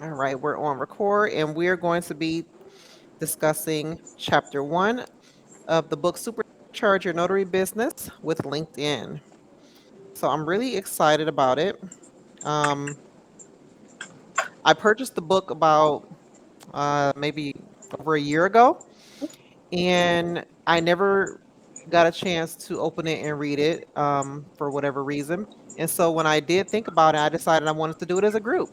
All right, we're on record and we're going to be discussing chapter one of the book Supercharge Your Notary Business with LinkedIn. So I'm really excited about it. Um, I purchased the book about maybe over a year ago, and I never got a chance to open it and read it for whatever reason. And so when I did think about it, I decided I wanted to do it as a group.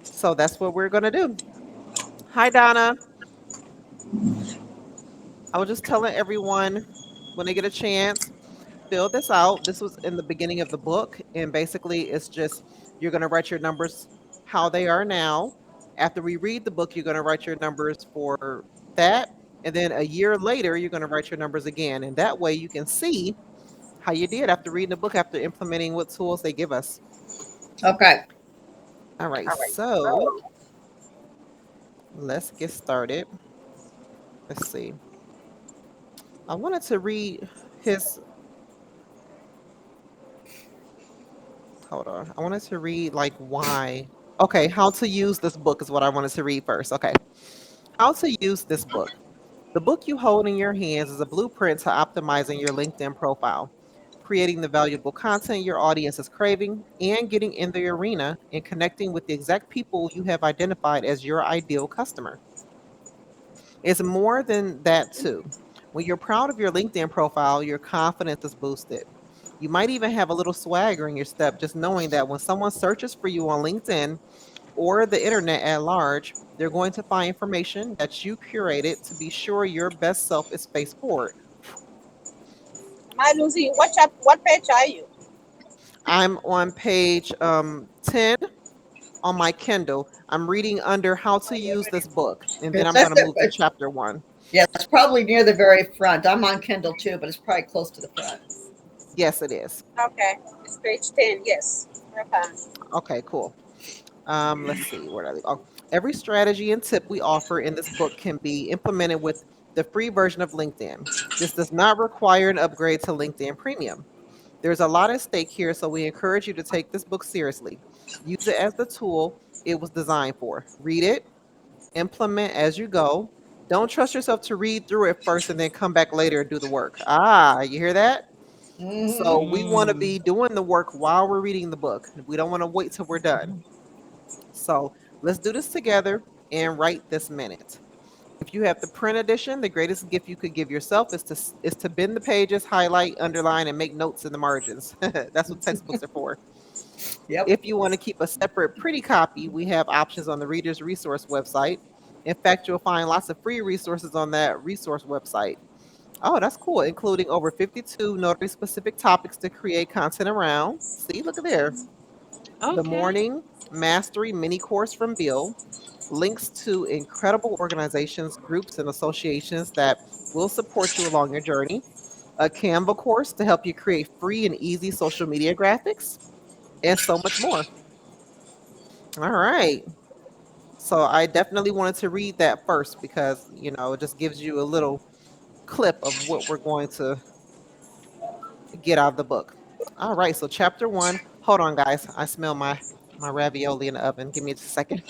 So that's what we're going to do. Hi, Donna. I was just telling everyone when they get a chance, fill this out. This was in the beginning of the book, and basically, it's just you're going to write your numbers how they are now. After we read the book, you're going to write your numbers for that. And then a year later, you're going to write your numbers again. And that way, you can see how you did after reading the book, after implementing what tools they give us. Okay. All right, so let's get started. Let's see. I wanted to read his hold on. I wanted to read like why. Okay, how to use this book is what I wanted to read first. Okay. How to use this book. The book you hold in your hands is a blueprint to optimizing your LinkedIn profile, creating the valuable content your audience is craving, and getting in the arena and connecting with the exact people you have identified as your ideal customer. It's more than that, too. When you're proud of your LinkedIn profile, your confidence is boosted. You might even have a little swagger in your step just knowing that when someone searches for you on LinkedIn or the internet at large, they're going to find information that you curated to be sure your best self is faced forward. Hi, Lucy. What page are you? I'm on page 10 on my Kindle. I'm reading under how to Oh, you're use this reading. book, and then It's I'm going at to the, move to it's, chapter one. yeah, it's probably near the very front. I'm on Kindle too, but it's probably close to the front. Yes, it is. Okay, it's page 10. Yes, okay. Okay, cool. Let's see, where did I leave? Oh, every strategy and tip we offer in this book can be implemented with the free version of LinkedIn. This does not require an upgrade to LinkedIn Premium. There's a lot at stake here, so we encourage you to take this book seriously. Use it as the tool it was designed for. Read it, implement as you go. Don't trust yourself to read through it first and then come back later and do the work. Ah, you hear that? So Mm-hmm. we want to be doing the work while we're reading the book. We don't want to wait till we're done. So let's do this together and right this minute. If you have the print edition, the greatest gift you could give yourself is to bend the pages, highlight, underline, and make notes in the margins. That's what textbooks are for. Yep. If you want to keep a separate pretty copy, we have options on the Reader's Resource website. In fact, you'll find lots of free resources on that resource website. Oh, that's cool, including over 52 notary specific topics to create content around. See, look at there. The Okay. Morning Mastery mini course from Bill, links to incredible organizations, groups, and associations that will support you along your journey, a Canva course to help you create free and easy social media graphics, and so much more. All right. So I definitely wanted to read that first because, it just gives you a little clip of what we're going to get out of the book. All right. So chapter one. Hold on, guys. I smell my ravioli in the oven. Give me just a second.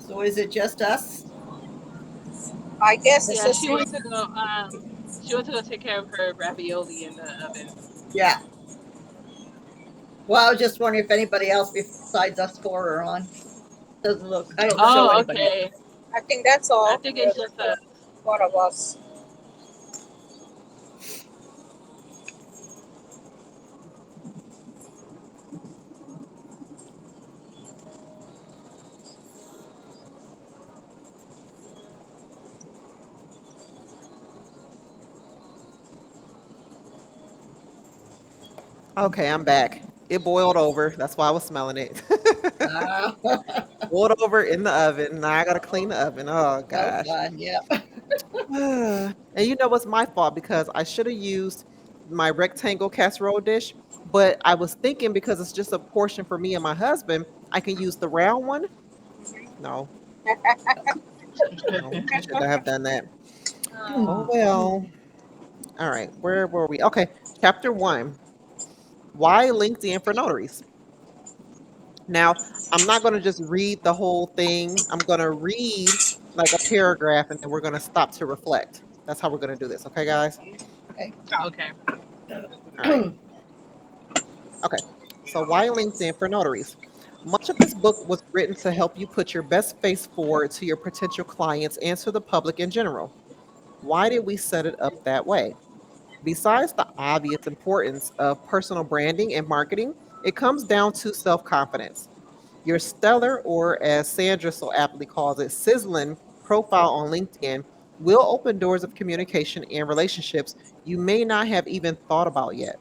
So is it just us? I guess it's Yeah, just she went to go. She went to go take care of her ravioli in the oven. Yeah. Well, I was just wondering if anybody else besides us four are on. Doesn't look. I don't show Oh, anybody. okay. I think that's I all. think it's just a. Four of us. Okay, I'm back. It boiled over. That's why I was smelling it. Ah, Boiled over in the oven. Now I gotta clean the oven. Oh no gosh. fun. Yeah. And you know what's my fault because I should have used my rectangle casserole dish, but I was thinking because it's just a portion for me and my husband, I can use the round one. No, no, I should not have done that. Oh Oh, well. All right, where were we? Okay, chapter one. Why LinkedIn for notaries? Now, I'm not going to just read the whole thing. I'm going to read like a paragraph and then we're going to stop to reflect. That's how we're going to do this. Okay, guys? Okay. okay. All right. Okay. So, why LinkedIn for notaries? Much of this book was written to help you put your best face forward to your potential clients and to the public in general. Why did we set it up that way? Besides the obvious importance of personal branding and marketing, it comes down to self confidence. Your stellar, or as Sandra so aptly calls it, sizzling profile on LinkedIn will open doors of communication and relationships you may not have even thought about yet.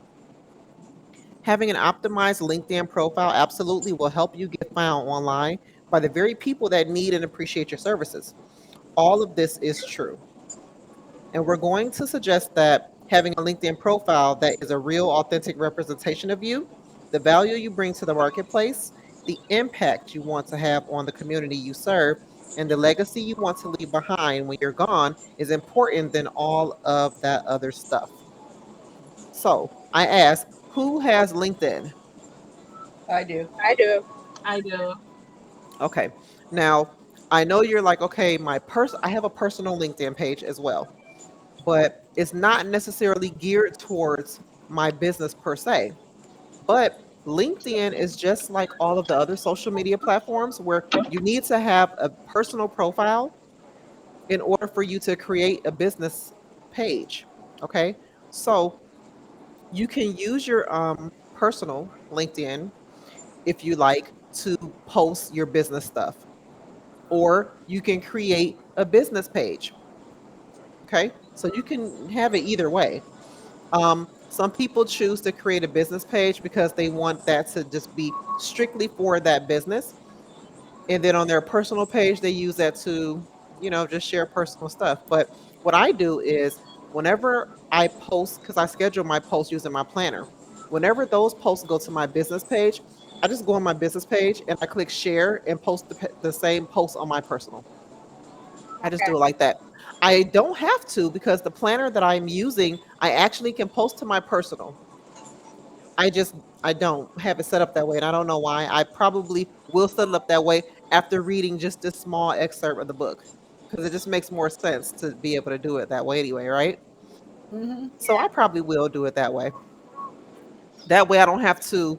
Having an optimized LinkedIn profile absolutely will help you get found online by the very people that need and appreciate your services. All of this is true. And we're going to suggest that having a LinkedIn profile that is a real, authentic representation of you, the value you bring to the marketplace, the impact you want to have on the community you serve, and the legacy you want to leave behind when you're gone is important than all of that other stuff. So I ask, who has LinkedIn? I do. I do. I do. Okay. Now, I know you're like, okay, I have a personal LinkedIn page as well, but it's not necessarily geared towards my business per se. But LinkedIn is just like all of the other social media platforms where you need to have a personal profile in order for you to create a business page. Okay. So you can use your personal LinkedIn if you like to post your business stuff, or you can create a business page. Okay. So you can have it either way. Some people choose to create a business page because they want that to just be strictly for that business. And then on their personal page, they use that to, just share personal stuff. But what I do is whenever I post, because I schedule my posts using my planner, whenever those posts go to my business page, I just go on my business page and I click share and post the same post on my personal. I just Okay. do it like that. I don't have to because the planner that I'm using, I actually can post to my personal. I just I don't have it set up that way, and I don't know why. I probably will set it up that way after reading just this small excerpt of the book because it just makes more sense to be able to do it that way anyway, right? Hmm. So I probably will do it that way. That way I don't have to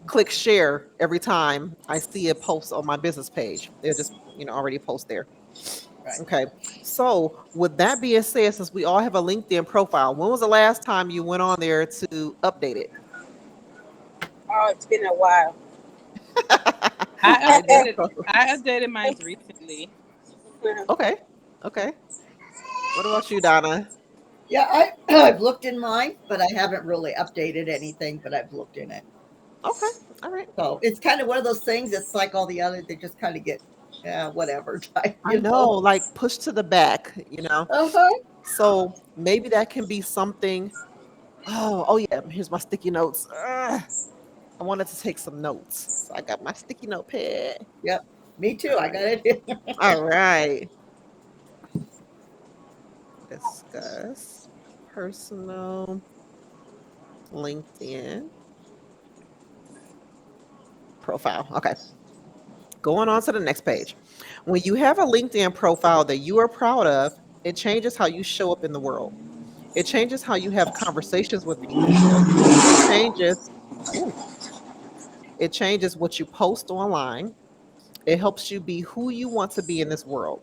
click share every time I see a post on my business page. They'll just, already post there. Right. Okay. So with that being said, since we all have a LinkedIn profile, when was the last time you went on there to update it? Oh, it's been a while. I I updated. know. I updated mine recently. Okay. Okay. What about you, Donna? Yeah, I've looked in mine, but I haven't really updated anything, but I've looked in it. Okay. All right. So it's kind of one of those things. It's like all the others; they just kind of get, yeah, whatever type, I know, like push to the back. Uh huh. So maybe that can be something. Oh yeah. Here's my sticky notes. I wanted to take some notes. So I got my sticky notepad. Yep. Me too. All I right. got it. All right. Discuss personal LinkedIn profile. Okay. Going on to the next page. When you have a LinkedIn profile that you are proud of, it changes how you show up in the world. It changes how you have conversations with people. It changes, ooh, it changes what you post online. It helps you be who you want to be in this world.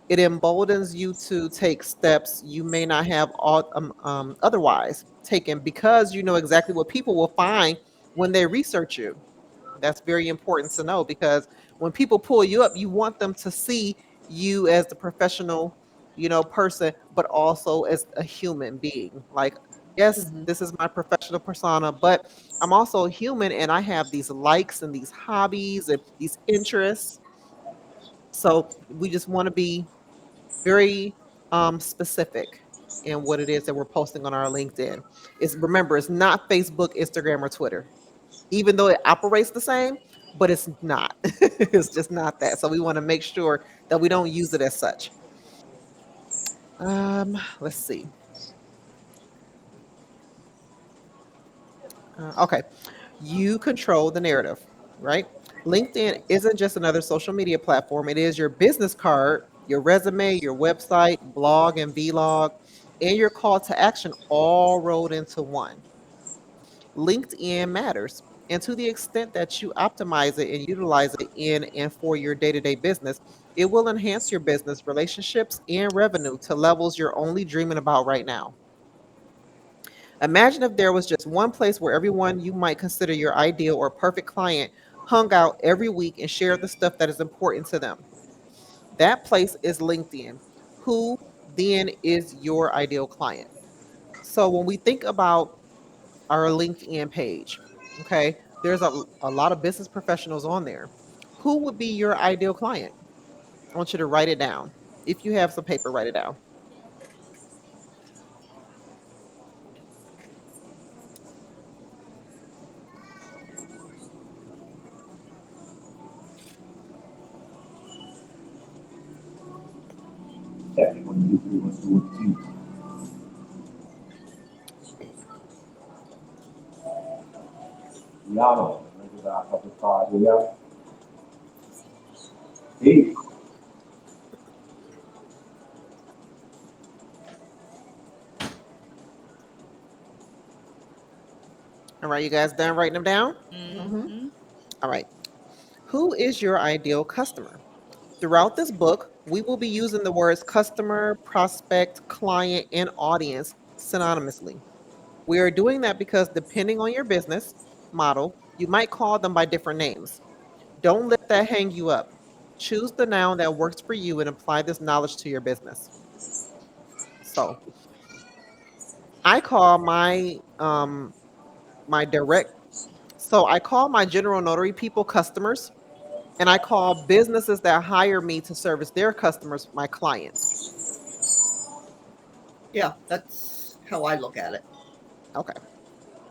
It emboldens you to take steps you may not have otherwise taken because you know exactly what people will find when they research you. That's very important to know because when people pull you up, you want them to see you as the professional, person, but also as a human being. Like Yes, Mhm. this is my professional persona, but I'm also human and I have these likes and these hobbies and these interests. So we just want to be very specific in what it is that we're posting on our LinkedIn. Is remember, it's not Facebook, Instagram, or Twitter, even though it operates the same, but it's not. It's just not that. So we want to make sure that we don't use it as such. Let's see. Okay, you control the narrative, right? LinkedIn isn't just another social media platform. It is your business card, your resume, your website, blog and vlog, and your call to action all rolled into one. LinkedIn matters. And to the extent that you optimize it and utilize it in and for your day to day business, it will enhance your business relationships and revenue to levels you're only dreaming about right now. Imagine if there was just one place where everyone you might consider your ideal or perfect client hung out every week and shared the stuff that is important to them. That place is LinkedIn. Who then is your ideal client? So when we think about our LinkedIn page, okay, there's a lot of business professionals on there. Who would be your ideal client? I want you to write it down. If you have some paper, write it down. All right, you guys done writing them down? Mhm. Mm-hmm. All right. Who is your ideal customer? Throughout this book, we will be using the words customer, prospect, client, and audience synonymously. We are doing that because depending on your business model, you might call them by different names. Don't let that hang you up. Choose the noun that works for you and apply this knowledge to your business. So I call my direct so I call my general notary people customers, and I call businesses that hire me to service their customers my clients. Yeah, that's how I look at it. Okay.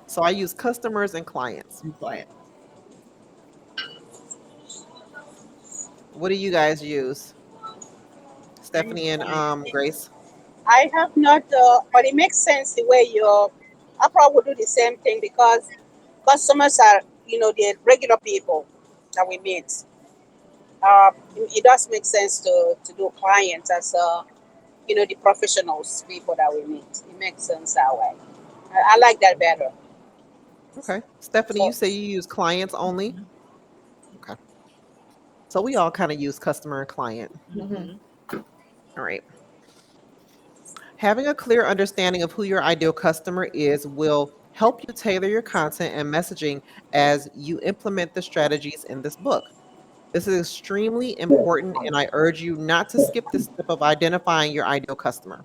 So I use customers and clients. And client. What do you guys use? And Stephanie and Grace. I have not, but it makes sense the way you're. I probably would do the same thing because customers are, the regular people that we meet. It does make sense to do clients as, the professionals, people that we meet. It makes sense that way. I like that better. Okay. Stephanie, you So, say you use clients only? Mhm. Okay. So we all kind of use customer and client. Mhm. hmm All right. Having a clear understanding of who your ideal customer is will help you tailor your content and messaging as you implement the strategies in this book. This is extremely important, and I urge you not to skip the step of identifying your ideal customer.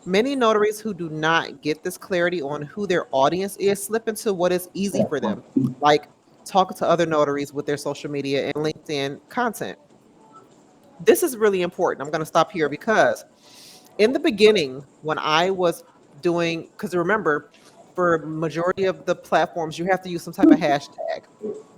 Many notaries who do not get this clarity on who their audience is slip into what is easy for them, like talking to other notaries with their social media and LinkedIn content. This is really important. I'm going to stop here because in the beginning, when I was doing, because remember, for majority of the platforms, you have to use some type of hashtag.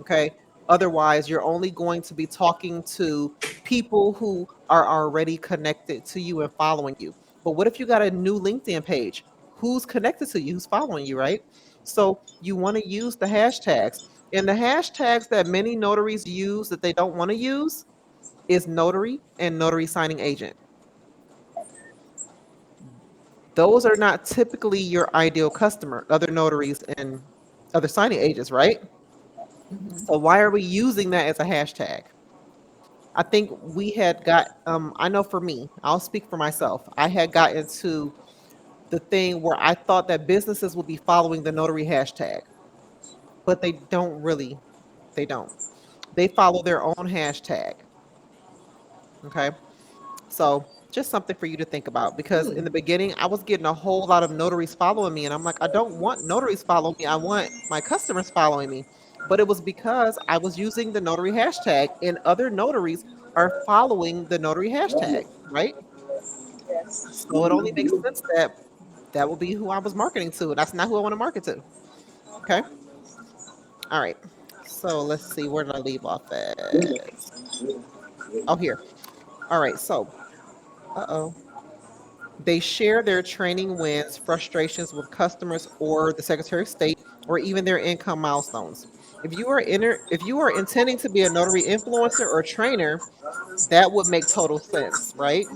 Okay. Otherwise, you're only going to be talking to people who are already connected to you and following you. But what if you got a new LinkedIn page? Who's connected to you? Who's following you, right? So you want to use the hashtags. And the hashtags that many notaries use that they don't want to use is notary and notary signing agent. Those are not typically your ideal customer, other notaries and other signing agents, right? Mhm. So why are we using that as a hashtag? I think we had got I know for me, I'll speak for myself. I had got into the thing where I thought that businesses would be following the notary hashtag, but they don't really. They don't. They follow their own hashtag. Okay. So Just something for you to think about, because in the beginning I was getting a whole lot of notaries following me and I'm like, I don't want notaries following me. I want my customers following me. But it was because I was using the notary hashtag and other notaries are following the notary hashtag, right? Yes. So it only makes sense that that will be who I was marketing to. That's not who I want to market to. Okay. All right. So let's see. Where did I leave off at? Oh, here. All right. So, uh-oh. They share their training wins, frustrations with customers or the Secretary of State, or even their income milestones. If you are intending to be a notary influencer or trainer, that would make total sense, right?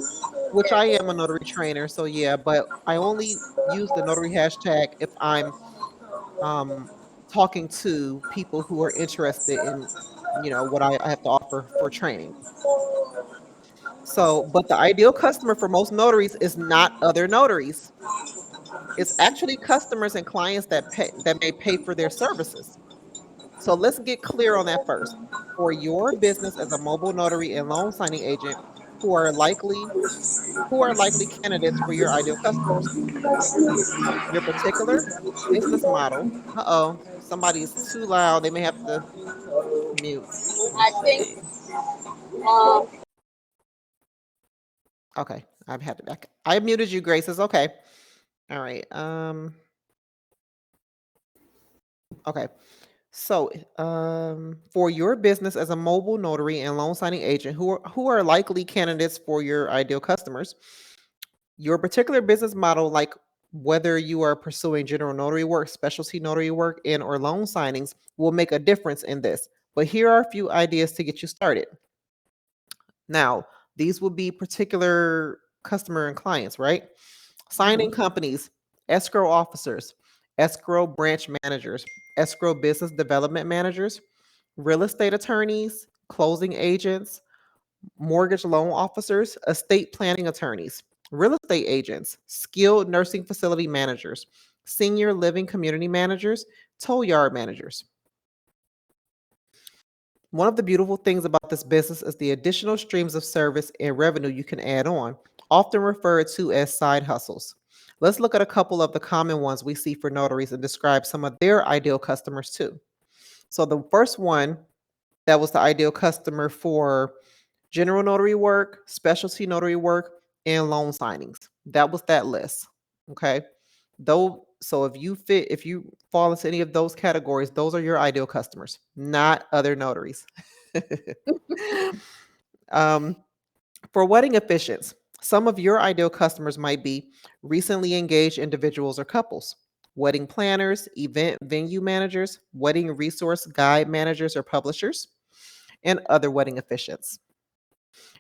Which I am a notary trainer, so yeah, but I only use the notary hashtag if I'm um talking to people who are interested in, what I have to offer for training. So, but the ideal customer for most notaries is not other notaries. It's actually customers and clients that may pay for their services. So let's get clear on that first. For your business as a mobile notary and loan signing agent, who are likely who are likely candidates for your ideal customers? Your particular business model. Uh-oh, somebody's too loud. They may have to mute. Let me I think see. um Okay, I've had it back. I muted you, Grace. It's okay. All right. Okay. So, for your business as a mobile notary and loan signing agent, who are likely candidates for your ideal customers, your particular business model, like whether you are pursuing general notary work, specialty notary work, and or loan signings, will make a difference in this. But here are a few ideas to get you started. Now, these will be particular customer and clients, right? Signing companies, escrow officers, escrow branch managers, escrow business development managers, real estate attorneys, closing agents, mortgage loan officers, estate planning attorneys, real estate agents, skilled nursing facility managers, senior living community managers, tow yard managers. One of the beautiful things about this business is the additional streams of service and revenue you can add on, often referred to as side hustles. Let's look at a couple of the common ones we see for notaries and describe some of their ideal customers too. So, the first one that was the ideal customer for general notary work, specialty notary work, and loan signings. That was that list. Okay. Though, so if you fall into any of those categories, those are your ideal customers, not other notaries. um, for wedding officiants, some of your ideal customers might be recently engaged individuals or couples, wedding planners, event venue managers, wedding resource guide managers or publishers, and other wedding officiants.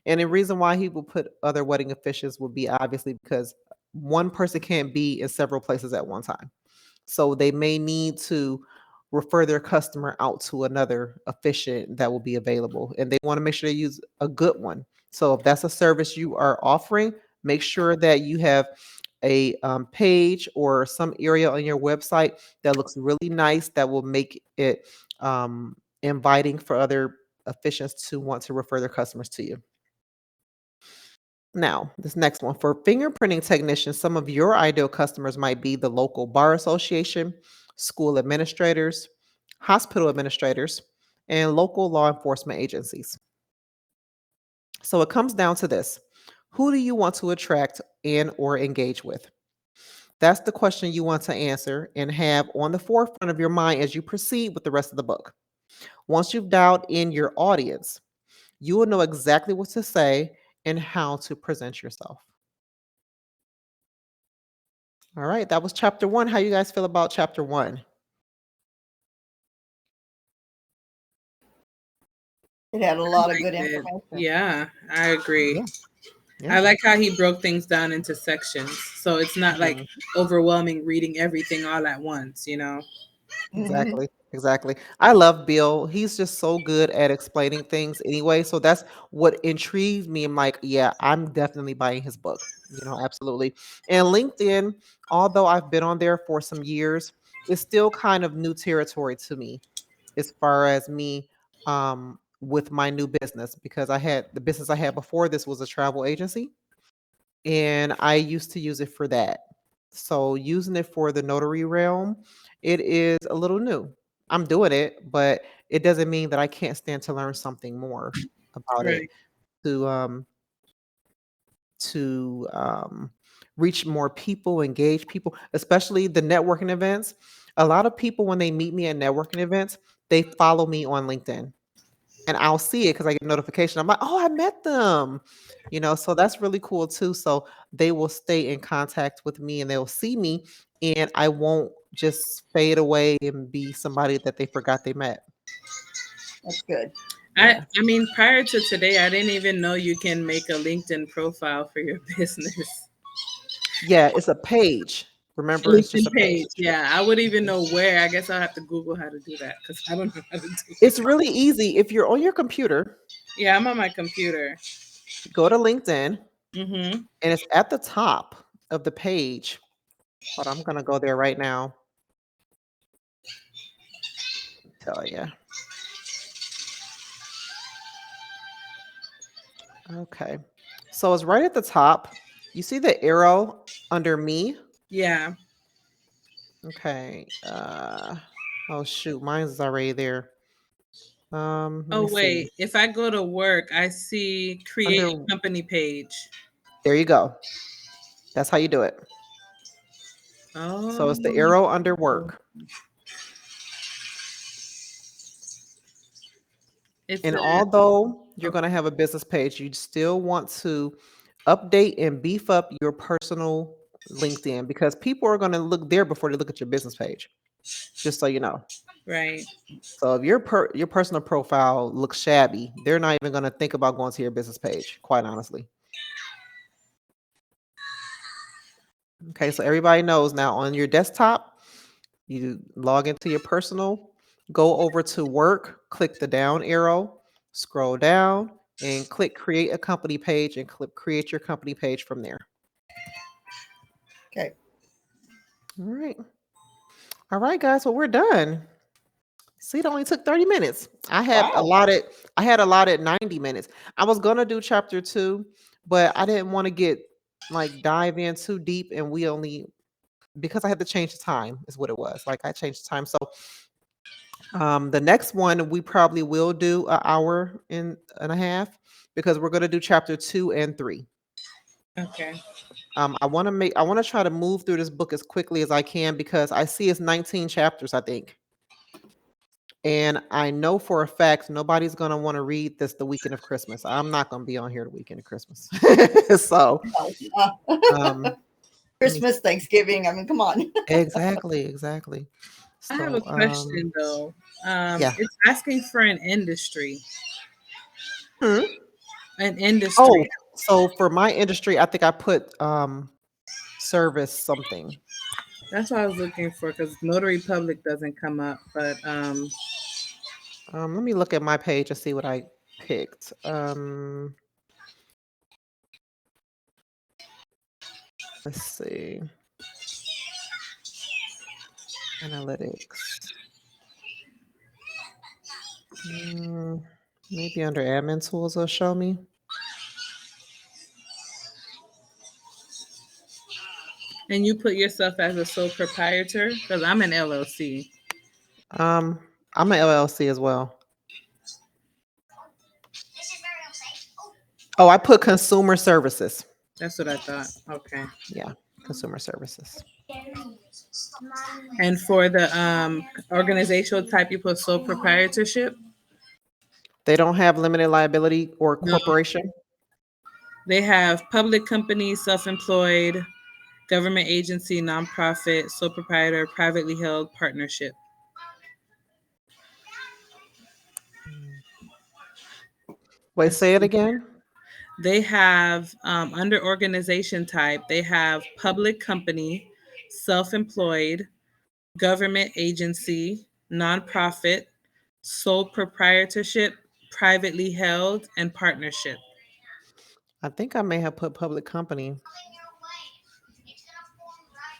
And the reason why he will put other wedding officials would be obviously because one person can't be in several places at one time. So they may need to refer their customer out to another officiant that will be available. And they want to make sure they use a good one. So if that's a service you are offering, make sure that you have a page or some area on your website that looks really nice that will make it inviting for other officiants to want to refer their customers to you. Now, this next one for fingerprinting technicians, some of your ideal customers might be the local bar association, school administrators, hospital administrators, and local law enforcement agencies. So it comes down to this. Who do you want to attract and or engage with? That's the question you want to answer and have on the forefront of your mind as you proceed with the rest of the book. Once you've dialed in your audience, you will know exactly what to say and how to present yourself. All right, that was chapter 1. How you guys feel about chapter 1? It had a I lot of good liked it. information. Yeah, I agree. Yeah, yeah. I like how he broke things down into sections. So it's not like Mhm. overwhelming reading everything all at once, you know? Hmm. Exactly, exactly. I love Bill. He's just so good at explaining things anyway. So that's what intrigues me. I'm like, yeah, I'm definitely buying his book. Absolutely. And LinkedIn, although I've been on there for some years, is still kind of new territory to me as far as me with my new business, because I had the business I had before this was a travel agency. and I used to use it for that. So using it for the notary realm, it is a little new. I'm doing it, but it doesn't mean that I can't stand to learn something more about it Right. to to reach more people, engage people, especially the networking events. A lot of people when they meet me at networking events, they follow me on LinkedIn and I'll see it because I get a notification. I'm like, oh, I met them. So that's really cool too. So they will stay in contact with me and they'll see me and I won't just fade away and be somebody that they forgot they met. That's good. Yeah. I mean, prior to today, I didn't even know you can make a LinkedIn profile for your business. Yeah, it's a page. Remember, it's just LinkedIn a page. page. Yeah, I would even Mhm. know where. I guess I'll have to Google how to do that because I don't know how to do it. It's really easy. If you're on your computer, Yeah, I'm on my computer. go to LinkedIn Mm-hmm. and it's at the top of the page. Hold on, I'm gonna go there right now. Tell you. Okay. So it's right at the top. You see the arrow under me? Yeah. Okay. Oh shoot, mine's already there. Let me Oh, see. wait. If I go to work, I see create Under company page. there you go. That's how you do it. So Oh, it's the arrow under work. it's And a. although you're Oh, going to have a business page, you still want to update and beef up your personal LinkedIn because people are going to look there before they look at your business page. Just so you know. right. So if your personal profile looks shabby, they're not even going to think about going to your business page, quite honestly. Okay, so everybody knows now on your desktop, you log into your personal, go over to work, click the down arrow, scroll down, and click create a company page and click create your company page from there. Okay. All right. All right, guys. Well, we're done. See, it only took 30 minutes. Wow. I had allotted 90 minutes. I was gonna do chapter two, but I didn't want to get like dive in too deep, and we only because I had to change the time is what it was. Like I changed the time. So the next one we probably will do an hour and a half because we're gonna do chapter two and three. Okay. I want to try to move through this book as quickly as I can because I see it's 19 chapters, I think. And I know for a fact nobody's gonna want to read this the weekend of Christmas. I'm not gonna be on here the weekend of Christmas. So Well, let me Christmas, Thanksgiving. I mean, come on. exactly. I have a So question though. yeah. It's asking for an industry. Hmm. An industry. Oh, so for my industry, I think I put service something. That's what I was looking for because Notary Public doesn't come up. But Let me look at my page and see what I picked. Let's see. Analytics. Mm, maybe under admin tools will show me. and you put yourself as a sole proprietor because I'm an LLC. Um, I'm an LLC as well. Oh, I put consumer services. That's what I thought. Okay. Yeah, consumer services. And for the organizational type, you put sole proprietorship. They don't have limited liability or No, corporation. they have public company, self-employed, government agency, nonprofit, sole proprietor, privately held partnership. Mm. Wait, That's say it again. They have under organization type, they have public company, self employed, government agency, nonprofit, sole proprietorship, privately held, and partnership. I think I may have put public company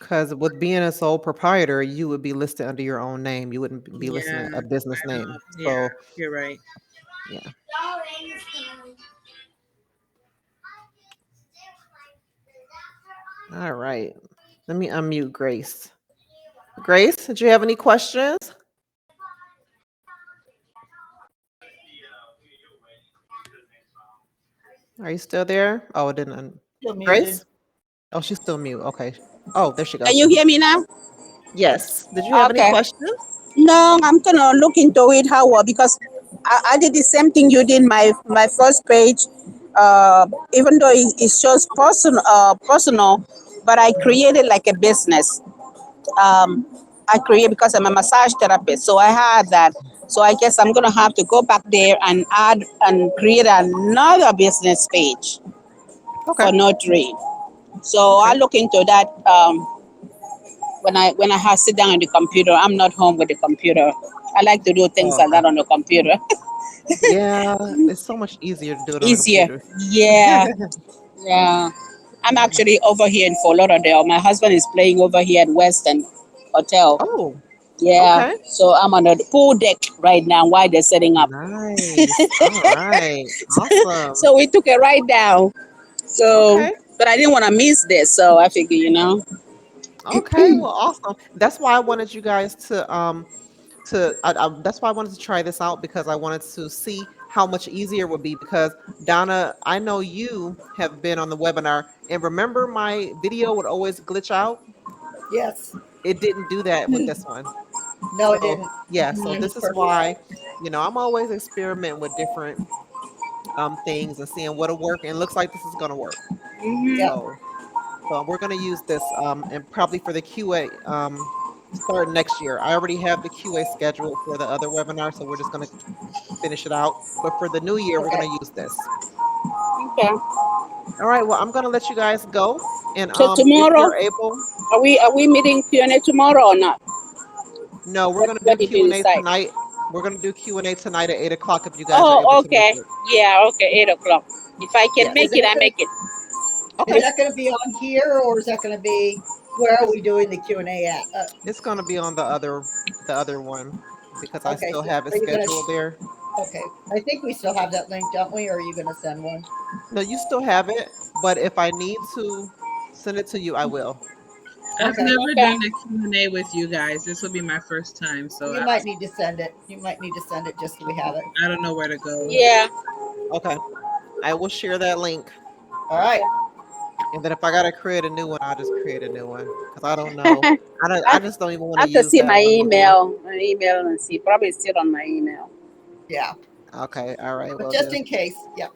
because with being a sole proprietor, you would be listed under your own name. You wouldn't be listed Yeah, a business name. yeah, So you're right. yeah. All right. Let me unmute Grace. Grace, did you have any questions? Are you still there? Oh, it didn't. Still muted. Grace? Oh, she's still mute. Okay. Oh, there she Can goes. you hear me now? Yes. Did you have any Okay. questions? No, I'm gonna look into it, Howard, because I did the same thing you did my first page. Even though it shows personal, but I Mhm. created like a business. Um, I create because I'm a massage therapist, so I had that. So I guess I'm gonna have to go back there and add and create another business page Okay. for Notary. So Okay. I'll look into that. When I have sit down on the computer, I'm not home with the computer. I like to do things Oh, like okay. that on the computer. Yeah, it's so much easier to do it on a Easier. computer. Yeah, yeah. I'm actually over here in Fort Lauderdale. My husband is playing over here at Weston Hotel. Oh, Yeah, okay. so I'm on the pool deck right now while they're setting up. Nice. All right. Awesome. So we took a ride down. So, Okay. but I didn't want to miss this, so I figured, Okay. Well, awesome. That's why I wanted you guys that's why I wanted to try this out because I wanted to see how much easier it would be because Donna, I know you have been on the webinar and remember my video would always glitch out. Yes. It didn't do that with this one. No, it So didn't. yeah, so Mine was this is perfect. why, I'm always experimenting with different things and seeing what'll work. And it looks like this is gonna work. Yep. So we're gonna use this and probably for the QA start next year. I already have the QA scheduled for the other webinar, so we're just gonna finish it out. But for the new year, we're Okay. gonna use this. okay. All right. Well, I'm gonna let you guys go, and So if tomorrow, you're able, are we meeting Q&A tomorrow or not? no, we're What gonna do what did Q you and A decide? tonight. We're gonna do Q&A tonight at 8 o'clock if you guys are able Oh, to make okay. it. Yeah, okay, 8 o'clock. If I can Yes. Is make it, that I gonna make it. is Okay. that gonna be on here or is that gonna be where are we doing the Q&A at? It's gonna be on the other one because I Okay, still so have it are you gonna scheduled there. okay. I think we still have that link, don't we? Or are you gonna send one? No, you still have it, but if I need to send it to you, I will. I've Okay. never Okay. done a Q&A with you guys. This will be my first time, so You might need to send it. You might need to send it just so we have it. I don't know where to go. Yeah. Okay. I will share that link. All right. And then if I gotta create a new one, I'll just create a new one because I don't know. I I just don't even want I to have to use see that my one no more. email and see. Probably still on my email. Yeah. Okay, all right, But will just do. in case. Yeah.